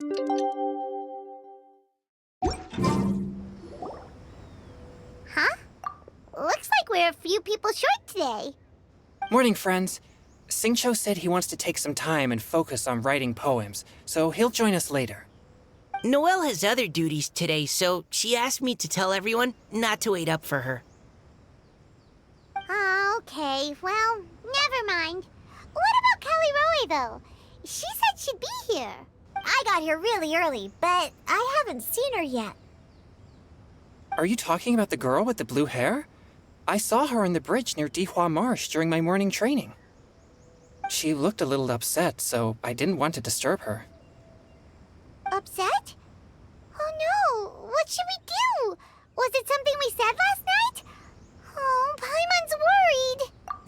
Huh? Looks like we're a few people short today. Morning, friends. Singcho said he wants to take some time and focus on writing poems, so he'll join us later. Noelle has other duties today, so she asked me to tell everyone not to wait up for her. Okay, well, never mind. What about Callie Roy, though? She said she'd be here. I got here really early, but I haven't seen her yet. Are you talking about the girl with the blue hair? I saw her on the bridge near Dihua Marsh during my morning training. She looked a little upset, so I didn't want to disturb her. Upset? Oh no, what should we do? Was it something we said last night? Oh, Paimon's worried.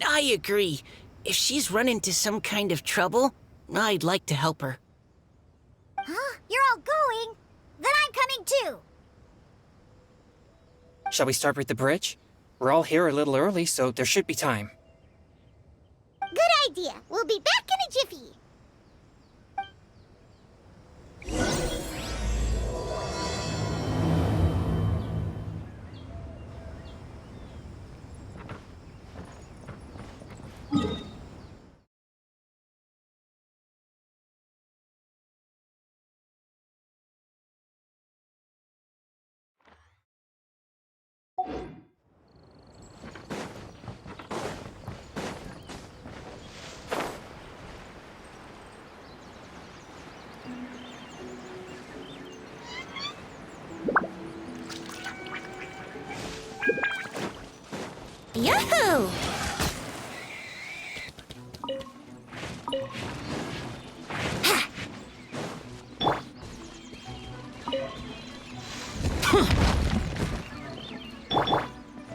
I agree. If she's run into some kind of trouble, I'd like to help her. Huh? You're all going? Then I'm coming too. Shall we start with the bridge? We're all here a little early, so there should be time. Good idea. We'll be back in a jiffy. Yahoo!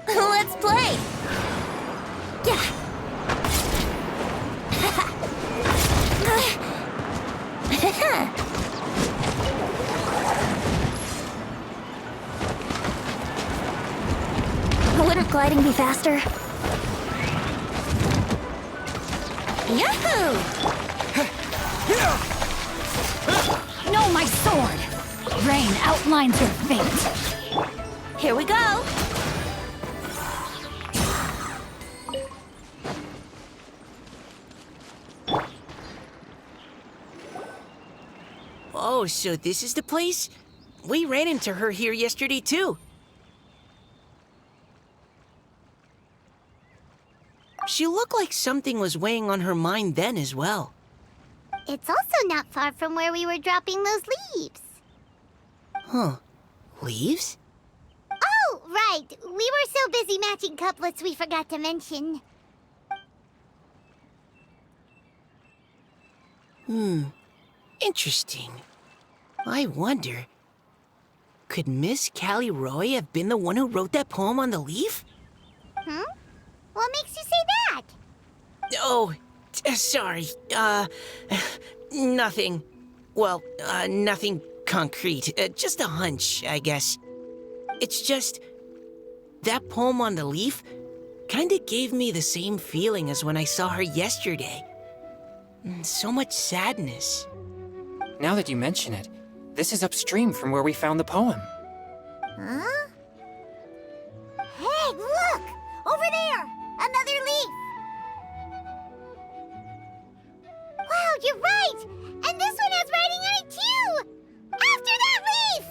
Let's play! Yeah. Wouldn't gliding be faster? Yahoo! No, my sword! Rain outlines your fate. Here we go! Oh, so this is the place? We ran into her here yesterday, too. She looked like something was weighing on her mind then as well. It's also not far from where we were dropping those leaves. Huh. Leaves? Oh, right. We were so busy matching couplets we forgot to mention. Interesting. I wonder, could Miss Callie Roy have been the one who wrote that poem on the leaf? What makes you say that? Oh, sorry. Nothing. Well, nothing concrete. Just a hunch, I guess. It's just, that poem on the leaf kinda gave me the same feeling as when I saw her yesterday. So much sadness. Now that you mention it, this is upstream from where we found the poem. Huh? Hey, look! Over there! Another leaf! Wow, you're right! And this one has writing on it too! After that leaf!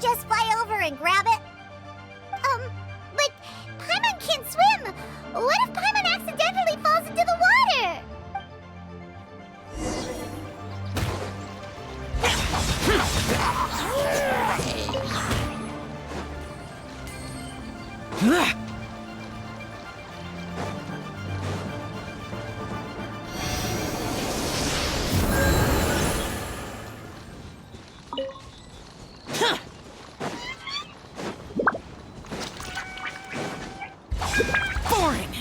you just fly over and grab it? But Paimon can't swim! What if Paimon accidentally falls into the water? Boring!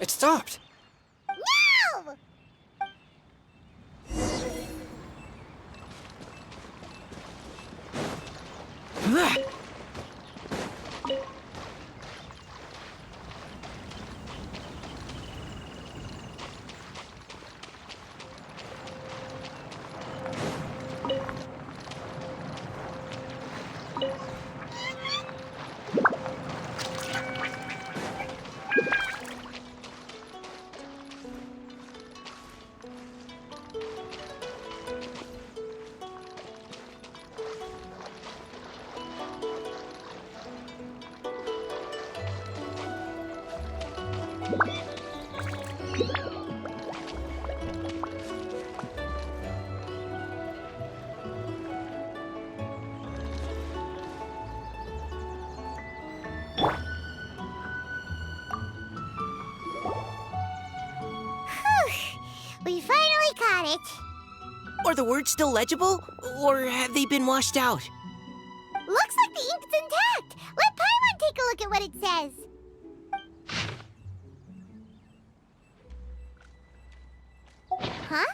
It stopped. No! We finally caught it. Are the words still legible, or have they been washed out? Looks like the ink's intact. Let Paimon take a look at what it says. Huh?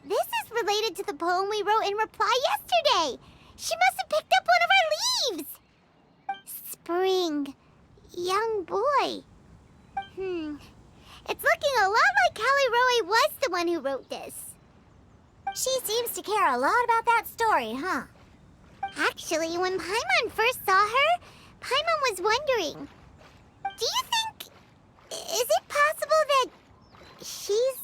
This is related to the poem we wrote in reply yesterday. She must have picked up one of our leaves. Spring. Young boy. It's looking a lot like Callie Roe was the one who wrote this. She seems to care a lot about that story, huh? Actually, when Paimon first saw her, Paimon was wondering, do you think... is it possible that she's,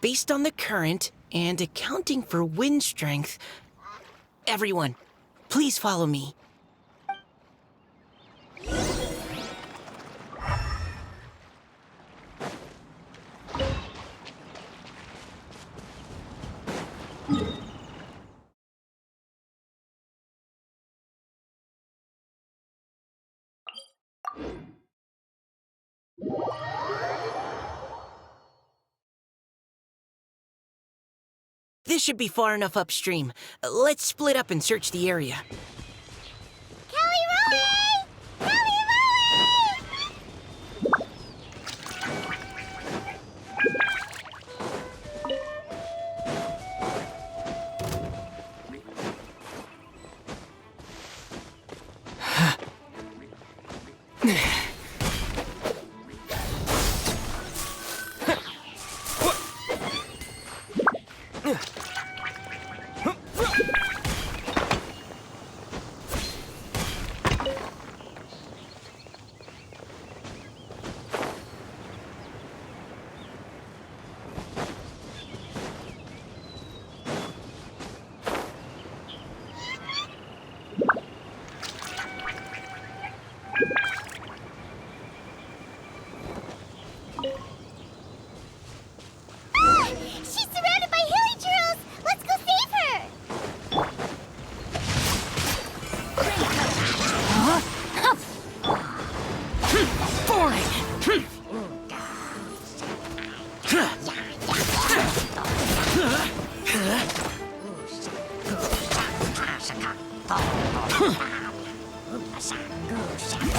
Based on the current and accounting for wind strength, everyone, please follow me. This should be far enough upstream. Let's split up and search the area. Callie Roe! Callie Roe! She's surrounded by hilly churros! Let's go save her! Boring!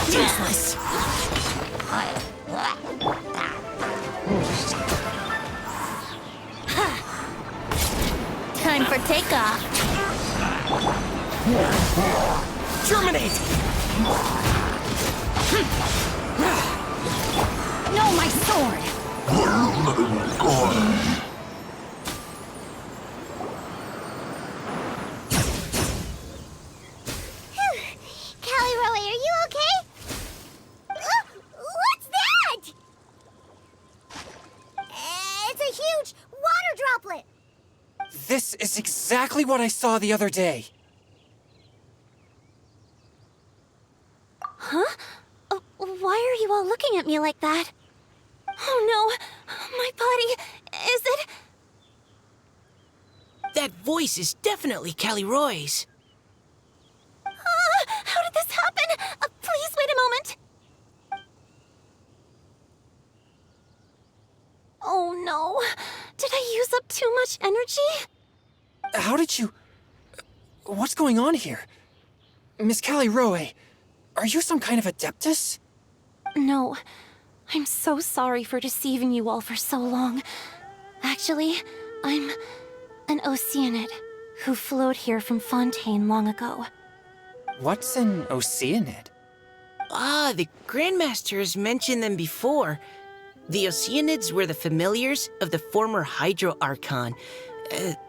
Useless! Time for takeoff. Terminate! No, my sword! Callie Roe, are you okay? is exactly what I saw the other day. Huh? Why are you all looking at me like that? Oh no! My body... Is it... That voice is definitely Callie Roy's. How did this happen? Please wait a moment. Oh no. Did I use up too much energy? How did you... What's going on here? Miss Callie Rowe, are you some kind of adeptus? No. I'm so sorry for deceiving you all for so long. Actually, I'm an Oceanid who flowed here from Fontaine long ago. What's an Oceanid? Ah, the Grandmasters mentioned them before. The Oceanids were the familiars of the former Hydro Archon.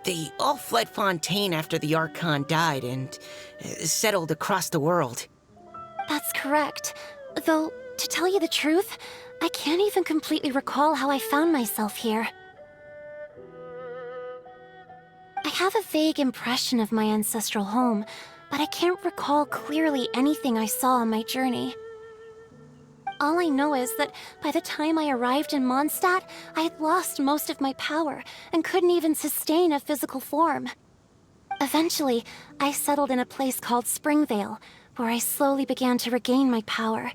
They all fled Fontaine after the Archon died and settled across the world. That's correct. Though, to tell you the truth, I can't even completely recall how I found myself here. I have a vague impression of my ancestral home, but I can't recall clearly anything I saw on my journey. All I know is that by the time I arrived in Mondstadt, I had lost most of my power and couldn't even sustain a physical form. Eventually, I settled in a place called Springvale, where I slowly began to regain my power.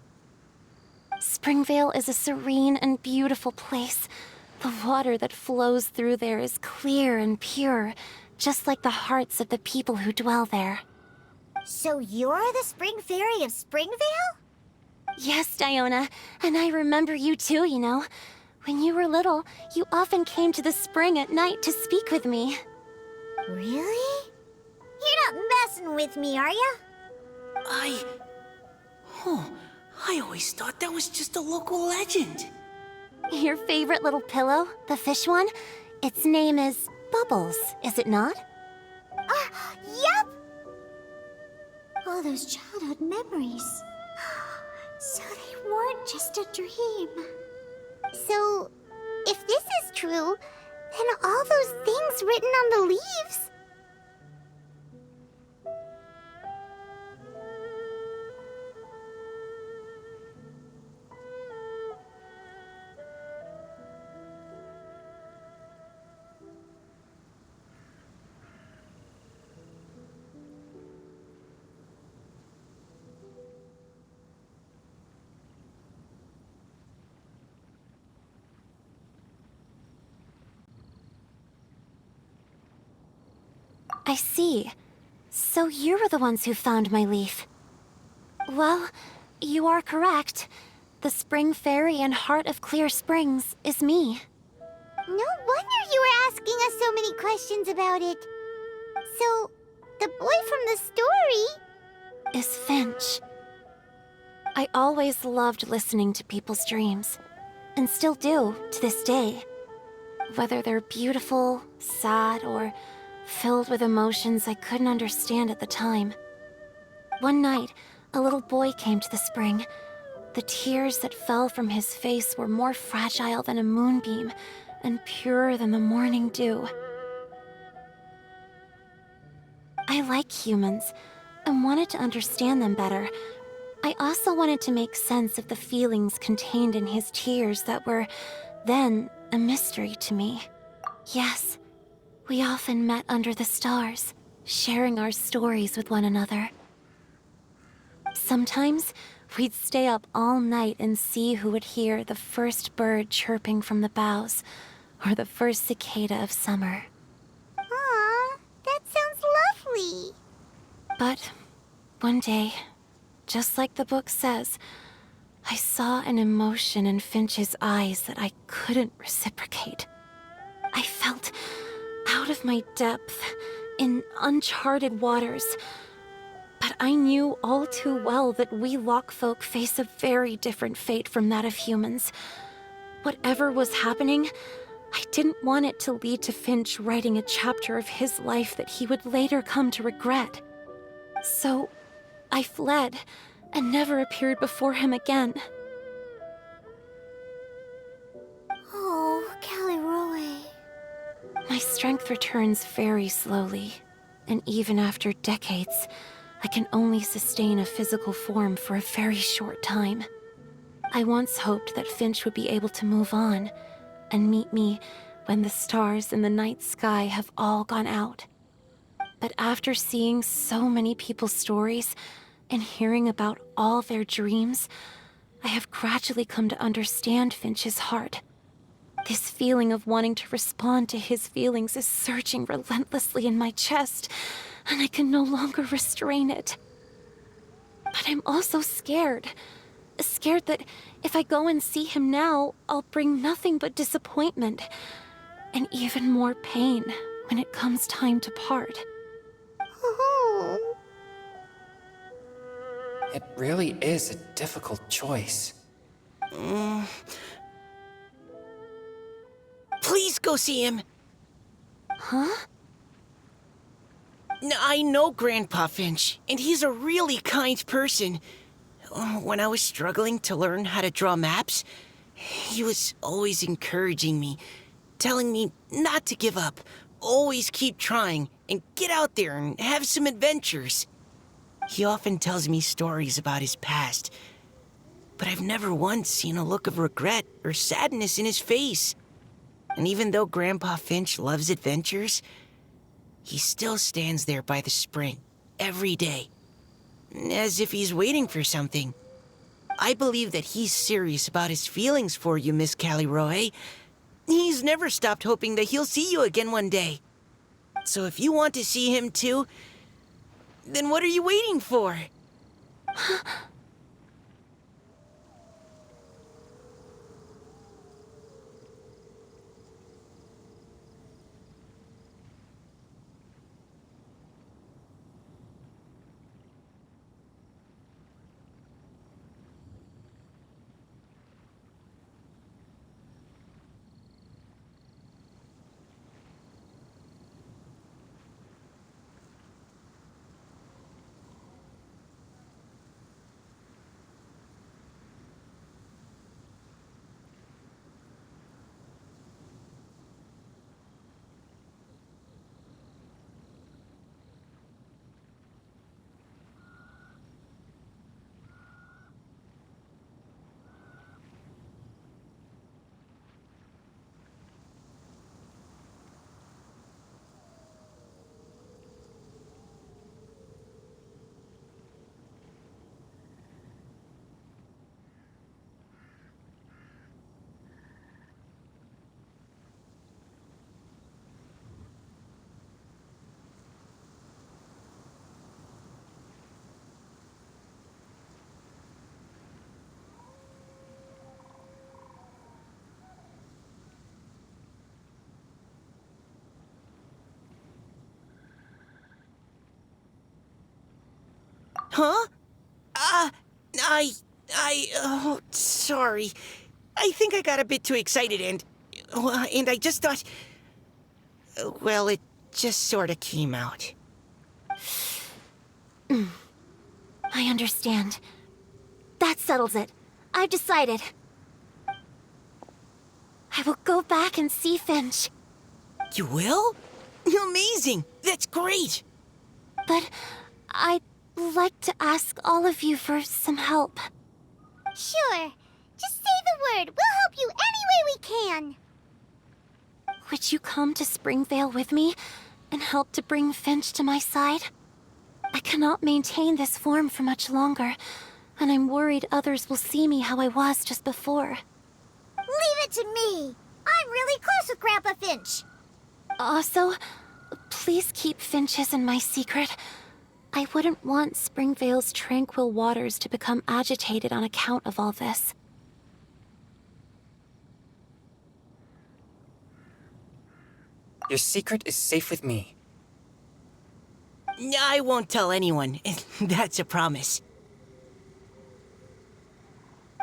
Springvale is a serene and beautiful place. The water that flows through there is clear and pure, just like the hearts of the people who dwell there. So you're the Spring Fairy of Springvale? Yes, Diona, and I remember you too, you know. When you were little, you often came to the spring at night to speak with me. Really? You're not messing with me, are ya? I always thought that was just a local legend. Your favorite little pillow, the fish one? Its name is Bubbles, is it not? Yep! All those childhood memories. So they weren't just a dream. So, if this is true, then all those things written on the leaves... I see. So you were the ones who found my leaf. Well, you are correct. The Spring Fairy and Heart of Clear Springs is me. No wonder you were asking us so many questions about it. So, the boy from the story... Is Finch. I always loved listening to people's dreams, and still do to this day. Whether they're beautiful, sad, or filled with emotions I couldn't understand at the time. One night, a little boy came to the spring. The tears that fell from his face were more fragile than a moonbeam and purer than the morning dew. I like humans and wanted to understand them better. I also wanted to make sense of the feelings contained in his tears that were then a mystery to me. Yes, we often met under the stars, sharing our stories with one another. Sometimes, we'd stay up all night and see who would hear the first bird chirping from the boughs, or the first cicada of summer. Aw, that sounds lovely. But one day, just like the book says, I saw an emotion in Finch's eyes that I couldn't reciprocate. I felt out of my depth, in uncharted waters. But I knew all too well that we Lockfolk face a very different fate from that of humans. Whatever was happening, I didn't want it to lead to Finch writing a chapter of his life that he would later come to regret. So, I fled, and never appeared before him again. Oh, Callie Roy. My My strength returns very slowly, and even after decades, I can only sustain a physical form for a very short time. I once hoped that Finch would be able to move on and meet me when the stars in the night sky have all gone out. But after seeing so many people's stories and hearing about all their dreams, I have gradually come to understand Finch's heart. This feeling of wanting to respond to his feelings is surging relentlessly in my chest, and I can no longer restrain it. But I'm also scared. Scared that if I go and see him now, I'll bring nothing but disappointment and even more pain when it comes time to part. Oh. It really is a difficult choice. Please go see him. Huh? I know Grandpa Finch, and he's a really kind person. When I was struggling to learn how to draw maps, he was always encouraging me, telling me not to give up, always keep trying, and get out there and have some adventures. He often tells me stories about his past, but I've never once seen a look of regret or sadness in his face. And even though Grandpa Finch loves adventures, he still stands there by the spring every day, as if he's waiting for something. I believe that he's serious about his feelings for you, Miss Callie Roe. He's never stopped hoping that he'll see you again one day. So if you want to see him too, then what are you waiting for? Huh? Oh, sorry. I think I got a bit too excited and I just thought, well, it just sort of came out. I understand. That settles it. I've decided. I will go back and see Finch. You will? Amazing! That's great! But I'd like to ask all of you for some help. Sure. Just say the word. We'll help you any way we can. Would you come to Springvale with me and help to bring Finch to my side? I cannot maintain this form for much longer, and I'm worried others will see me how I was just before. Leave it to me. I'm really close with Grandpa Finch. Also, please keep Finch's in my secret. I wouldn't want Springvale's tranquil waters to become agitated on account of all this. Your secret is safe with me. I won't tell anyone. That's a promise.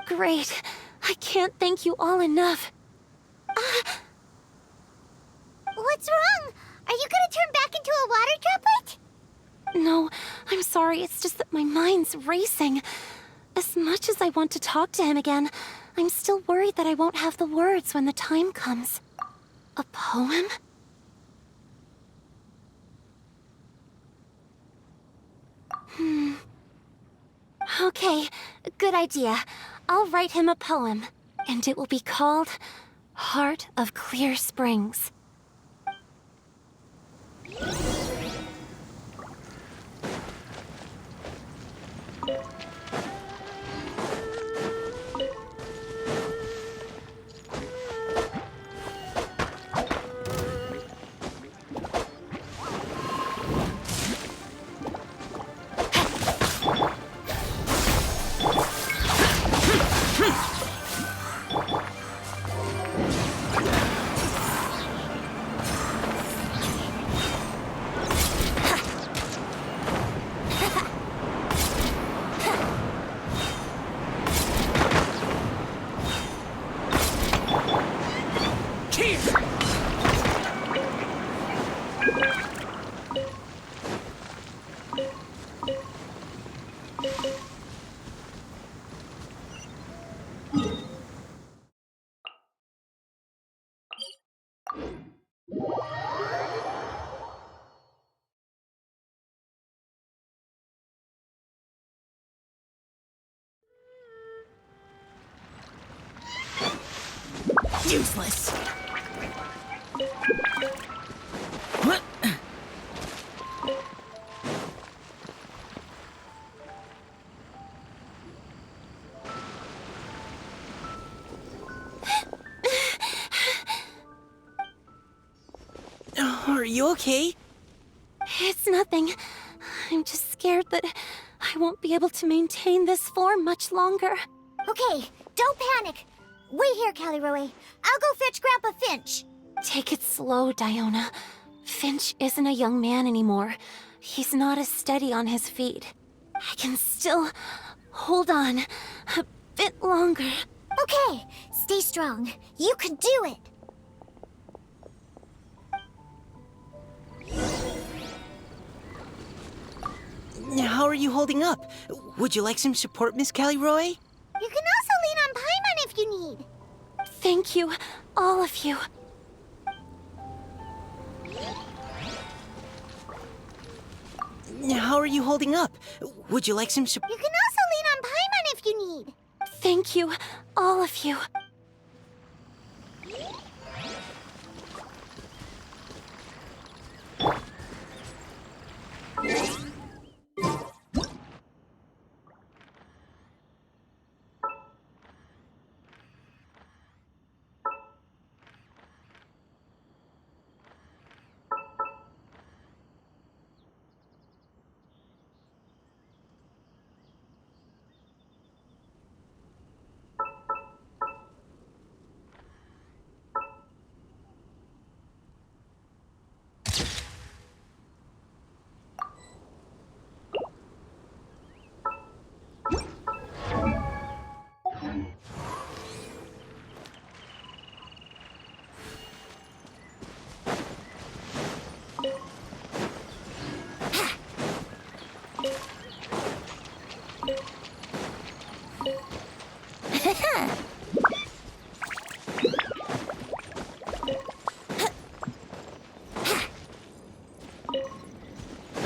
Great. I can't thank you all enough. What's wrong? Are you gonna turn back into a water droplet? No, I'm sorry. It's just that my mind's racing. As much as I want to talk to him again, I'm still worried that I won't have the words when the time comes. A poem? Okay, good idea. I'll write him a poem, and it will be called Heart of Clear Springs. Useless. What? Are you okay? It's nothing. I'm just scared that I won't be able to maintain this form much longer. Okay, don't panic. Wait here, Caliroe. I'll go fetch Grandpa Finch. Take it slow, Diona. Finch isn't a young man anymore. He's not as steady on his feet. I can still hold on a bit longer. Okay, stay strong. You can do it. How are you holding up? Would you like some support, Miss Caliroy? You can also lean on Paimon if you need. Thank you, all of you. How are you holding up? Would you like some support? You can also lean on Paimon if you need. Thank you, all of you.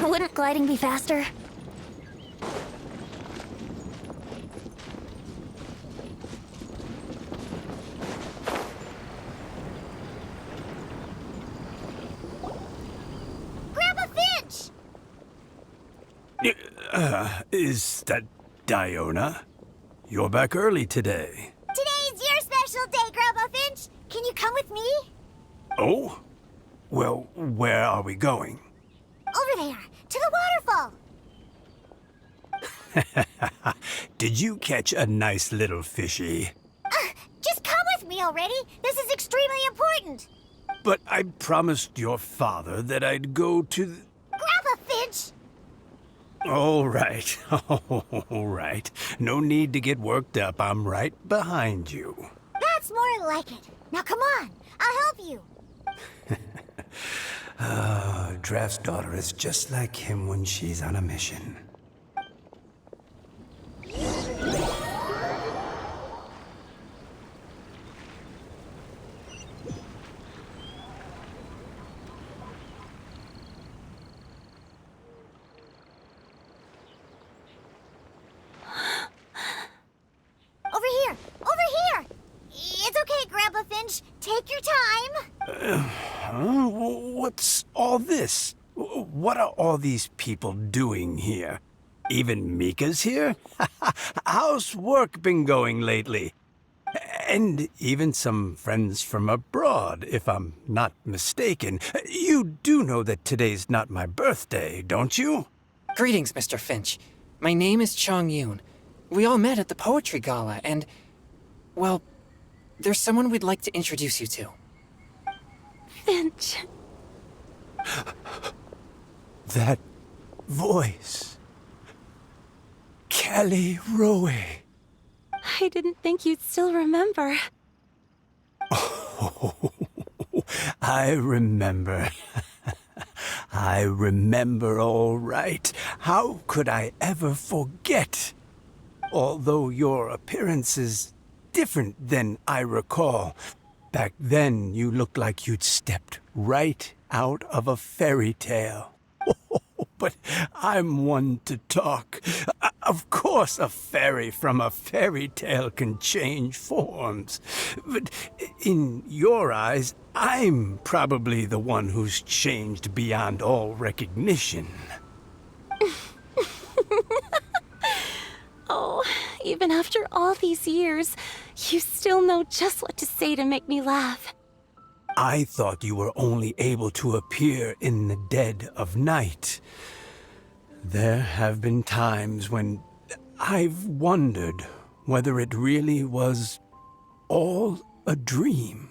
Wouldn't gliding be faster? Grandpa Finch! Is that Diona? You're back early today. Today's your special day, Grandpa Finch. Can you come with me? Oh? Well, where are we going? Over there, to the waterfall. Did you catch a nice little fishy? Just come with me already. This is extremely important. But I promised your father that I'd go to the... Grandpa Finch! All right, all right. No need to get worked up. I'm right behind you. That's more like it. Now come on, I'll help you. Draft's daughter is just like him when she's on a mission. Take your time. Huh? What's all this? What are all these people doing here? Even Mika's here? How's work been going lately? And even some friends from abroad, if I'm not mistaken. You do know that today's not my birthday, don't you? Greetings, Mr. Finch. My name is Chong Yoon. We all met at the poetry gala, and, well, there's someone we'd like to introduce you to. Finch. That voice. Callie Rowe. I didn't think you'd still remember. Oh, I remember. I remember all right. How could I ever forget? Although your appearance is different than I recall. Back then, you looked like you'd stepped right out of a fairy tale. But I'm one to talk. Of course a fairy from a fairy tale can change forms. But in your eyes, I'm probably the one who's changed beyond all recognition. Oh, even after all these years, you still know just what to say to make me laugh. I thought you were only able to appear in the dead of night. There have been times when I've wondered whether it really was all a dream.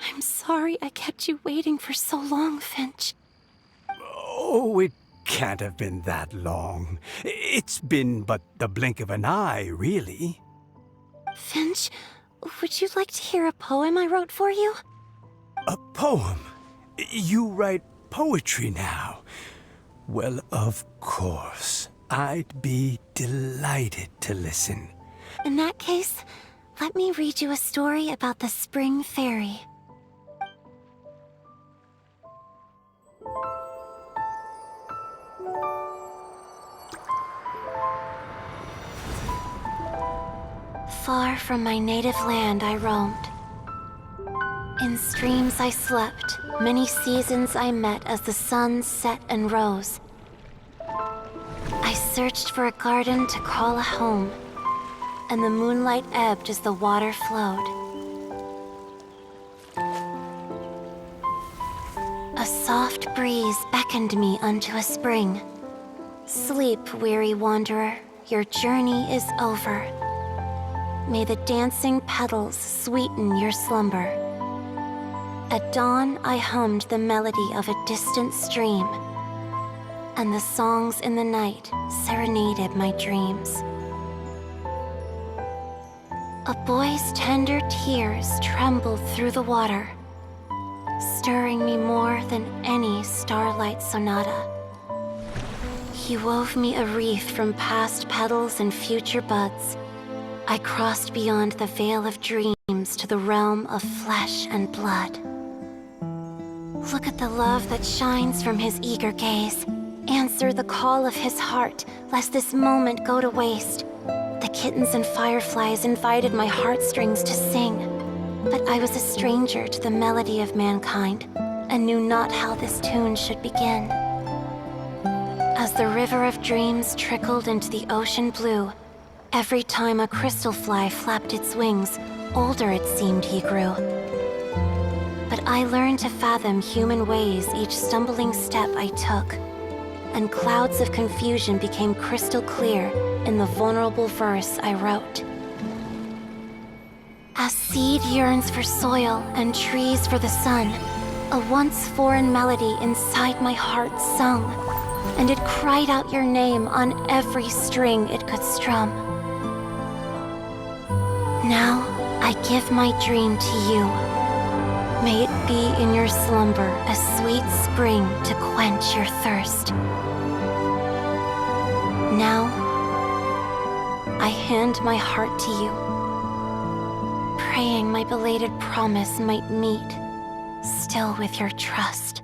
I'm sorry I kept you waiting for so long, Finch. Oh, it can't have been that long. It's been but the blink of an eye, really. Finch, would you like to hear a poem I wrote for you? A poem? You write poetry now? Well, of course. I'd be delighted to listen. In that case, let me read you a story about the Spring Fairy. Far from my native land I roamed. In streams I slept, many seasons I met as the sun set and rose. I searched for a garden to call a home, and the moonlight ebbed as the water flowed. A soft breeze beckoned me unto a spring. Sleep, weary wanderer, your journey is over. May the dancing petals sweeten your slumber. At dawn, I hummed the melody of a distant stream, and the songs in the night serenaded my dreams. A boy's tender tears trembled through the water, stirring me more than any starlight sonata. He wove me a wreath from past petals and future buds. I crossed beyond the veil of dreams to the realm of flesh and blood. Look at the love that shines from his eager gaze. Answer the call of his heart, lest this moment go to waste. The kittens and fireflies invited my heartstrings to sing, but I was a stranger to the melody of mankind, and knew not how this tune should begin. As the river of dreams trickled into the ocean blue, every time a crystal fly flapped its wings, older it seemed he grew. But I learned to fathom human ways each stumbling step I took, and clouds of confusion became crystal clear in the vulnerable verse I wrote. As seed yearns for soil and trees for the sun, a once foreign melody inside my heart sung, and it cried out your name on every string it could strum. Now I give my dream to you. May it be in your slumber a sweet spring to quench your thirst. Now, I hand my heart to you, praying my belated promise might meet, still with your trust.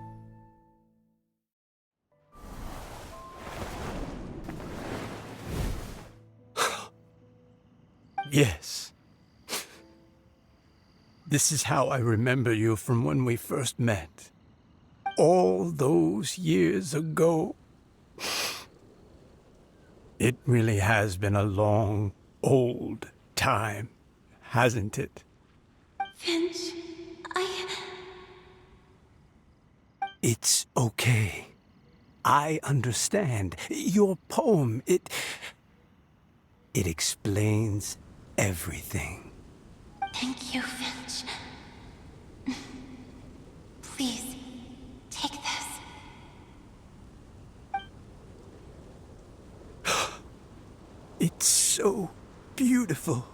Yes. This is how I remember you from when we first met. All those years ago. It really has been a long, old time, hasn't it? Finch, It's okay. I understand. Your poem, it explains everything. Thank you, Finch. Please, take this. It's so beautiful.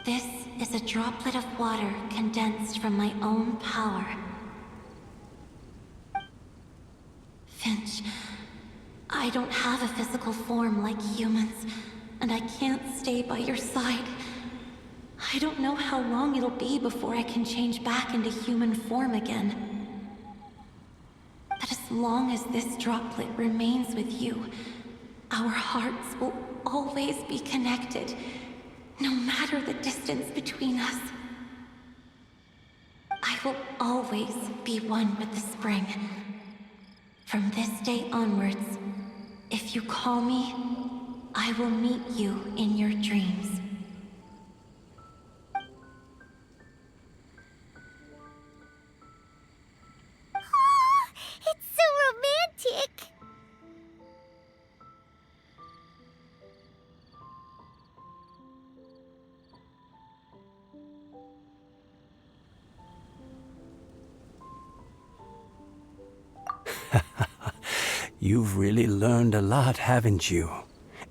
This is a droplet of water condensed from my own power. Finch, I don't have a physical form like humans, and I can't stay by your side. I don't know how long it'll be before I can change back into human form again. But as long as this droplet remains with you, our hearts will always be connected, no matter the distance between us. I will always be one with the spring. From this day onwards, if you call me, I will meet you in your dreams. It's so romantic! You've really learned a lot, haven't you?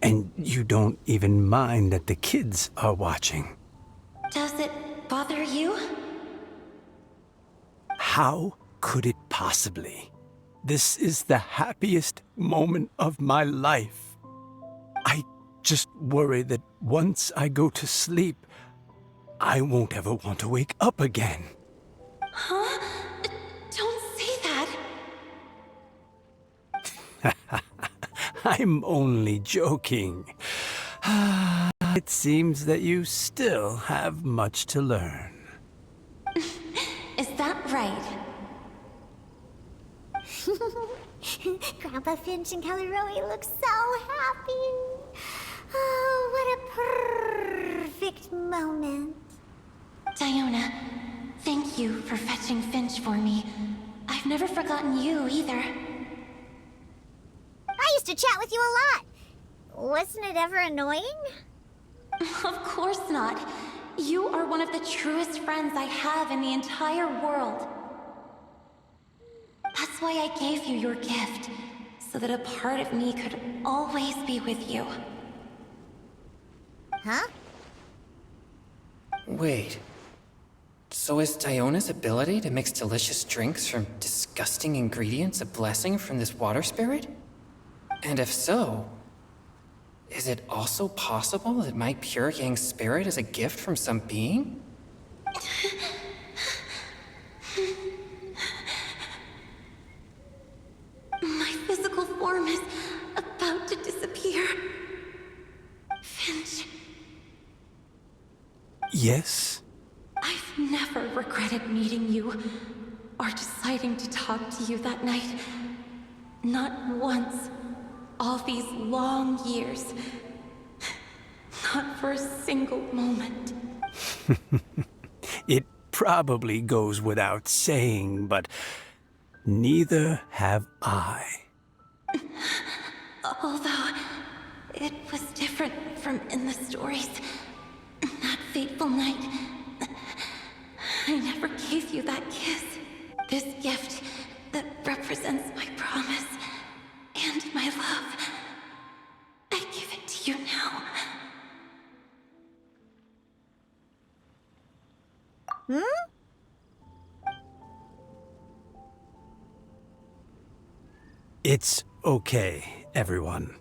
And you don't even mind that the kids are watching. Does it bother you? How could it possibly? This is the happiest moment of my life. I just worry that once I go to sleep, I won't ever want to wake up again. Huh? Don't say that. I'm only joking. It seems that you still have much to learn. Is that right? Grandpa Finch and Kelly Rowie look so happy. Oh, what a perfect moment. Diona, thank you for fetching Finch for me. I've never forgotten you either. I used to chat with you a lot. Wasn't it ever annoying? Of course not. You are one of the truest friends I have in the entire world. That's why I gave you your gift, so that a part of me could always be with you. Huh? Wait. So is Diona's ability to mix delicious drinks from disgusting ingredients a blessing from this water spirit? And if so, is it also possible that my pure yang spirit is a gift from some being? My physical form is about to disappear. Finch, Yes? I've never regretted meeting you or deciding to talk to you that night. Not once. All these long years. Not for a single moment. It probably goes without saying, but neither have I. Although, it was different from in the stories. That fateful night, I never gave you that kiss. This gift that represents my promise and my love. I give it to you now. It's okay, everyone.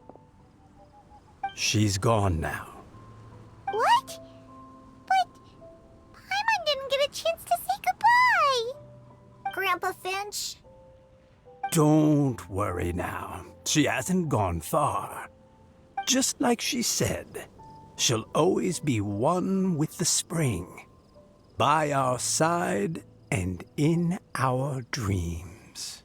She's gone now. What? But Paimon didn't get a chance to say goodbye. Grandpa Finch? Don't worry now. She hasn't gone far. Just like she said, she'll always be one with the spring. by our side and in our dreams.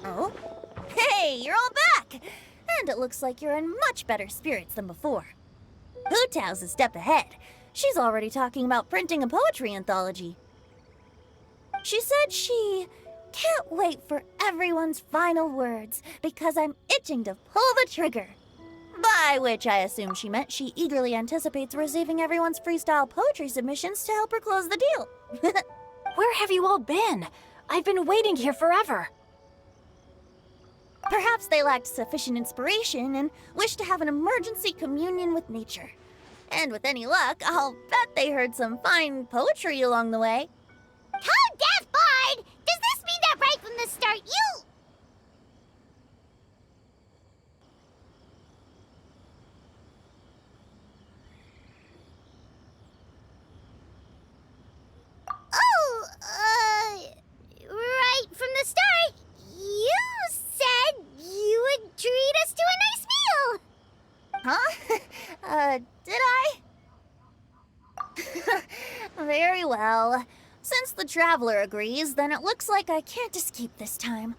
Oh? Hey, you're all back! And it looks like you're in much better spirits than before. Hu Tao's a step ahead. She's already talking about printing a poetry anthology. She said she can't wait for everyone's final words because I'm itching to pull the trigger. By which I assume she meant she eagerly anticipates receiving everyone's freestyle poetry submissions to help her close the deal. Where have you all been? I've been waiting here forever. Perhaps they lacked sufficient inspiration and wished to have an emergency communion with nature. And with any luck, I'll bet they heard some fine poetry along the way. Code Death Bard! Does this mean that right from the start you... Oh, right from the start, you said you would treat us to a nice meal. Huh? Did I? Very well. Since the Traveler agrees, then it looks like I can't escape this time.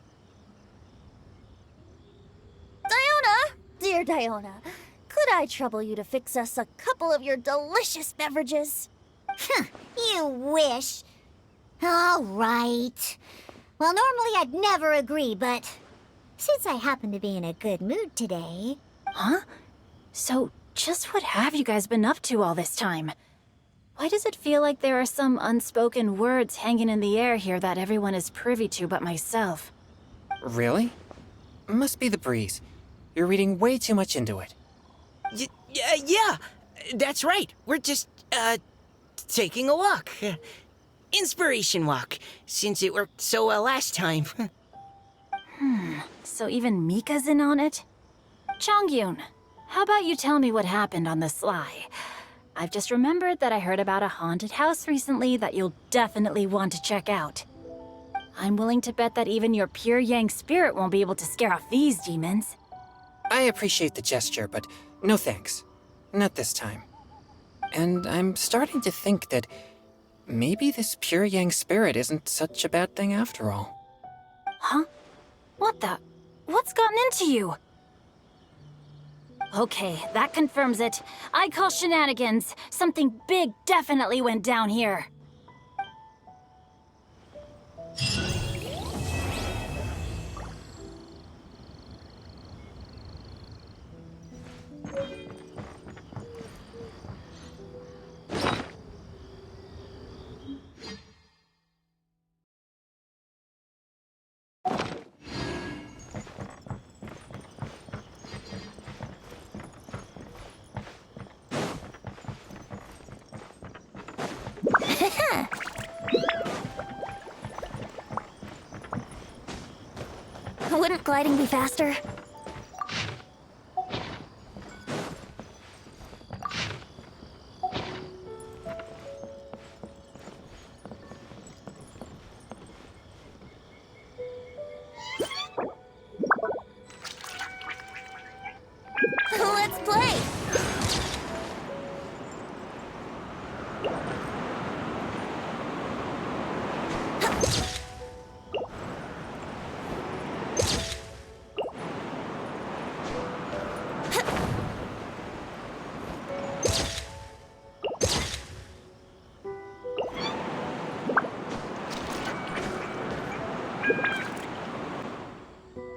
Diona! Dear Diona, could I trouble you to fix us a couple of your delicious beverages? You wish. All right. Well, normally I'd never agree, but since I happen to be in a good mood today... Huh? So, just what have you guys been up to all this time? Why does it feel like there are some unspoken words hanging in the air here that everyone is privy to but myself? Really? Must be the breeze. You're reading way too much into it. Yeah, that's right. We're just, taking a walk. Inspiration walk, since it worked so well last time. So even Mika's in on it? Chongyun, how about you tell me what happened on the sly? I've just remembered that I heard about a haunted house recently that you'll definitely want to check out. I'm willing to bet that even your pure Yang spirit won't be able to scare off these demons. I appreciate the gesture, but no thanks. Not this time. And I'm starting to think that maybe this pure Yang spirit isn't such a bad thing after all. Huh? What the? What's gotten into you? Okay, that confirms it. I call shenanigans. Something big definitely went down here. Wouldn't gliding be faster?